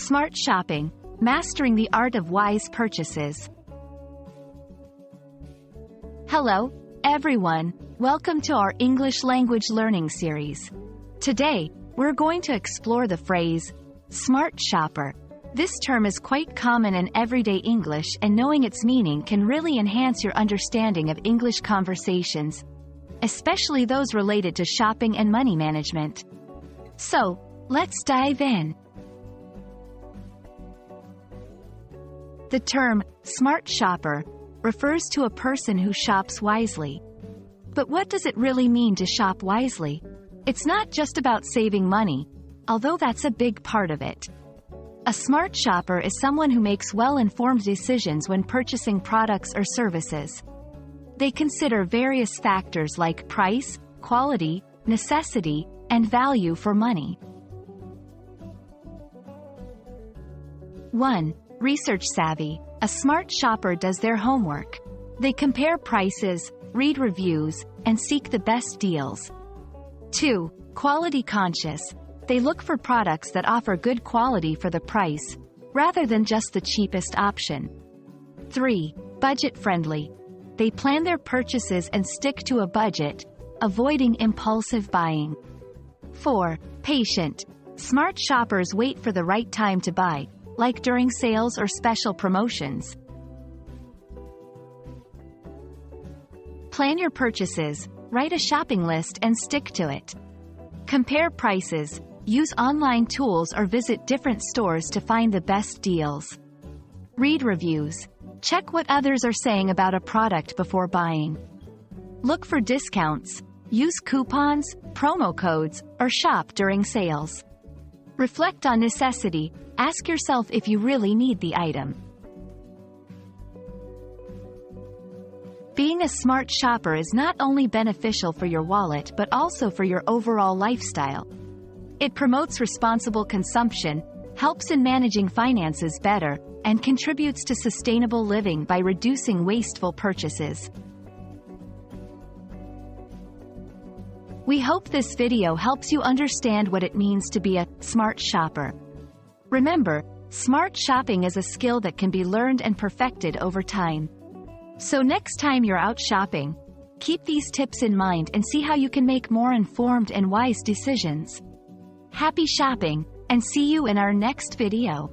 Smart shopping, mastering the art of wise purchases. Hello, everyone. Welcome to our English language learning series. Today, we're going to explore the phrase, smart shopper. This term is quite common in everyday English, and knowing its meaning can really enhance your understanding of English conversations, especially those related to shopping and money management. So, let's dive in. The term, smart shopper, refers to a person who shops wisely. But what does it really mean to shop wisely? It's not just about saving money, although that's a big part of it. A smart shopper is someone who makes well-informed decisions when purchasing products or services. They consider various factors like price, quality, necessity, and value for money. 1. Research savvy. A smart shopper does their homework. They compare prices, read reviews, and seek the best deals. 2. Quality conscious. They look for products that offer good quality for the price, rather than just the cheapest option. 3. Budget-friendly. They plan their purchases and stick to a budget, avoiding impulsive buying. 4. Patient. Smart shoppers wait for the right time to buy, like during sales or special promotions. Plan your purchases, write a shopping list and stick to it. Compare prices. Use online tools or visit different stores to find the best deals. Read reviews. Check what others are saying about a product before buying. Look for discounts. Use coupons, promo codes, or shop during sales. Reflect on necessity. Ask yourself if you really need the item. Being a smart shopper is not only beneficial for your wallet but also for your overall lifestyle. It promotes responsible consumption, helps in managing finances better, and contributes to sustainable living by reducing wasteful purchases. We hope this video helps you understand what it means to be a smart shopper. Remember, smart shopping is a skill that can be learned and perfected over time. So next time you're out shopping, keep these tips in mind and see how you can make more informed and wise decisions. Happy shopping, and see you in our next video.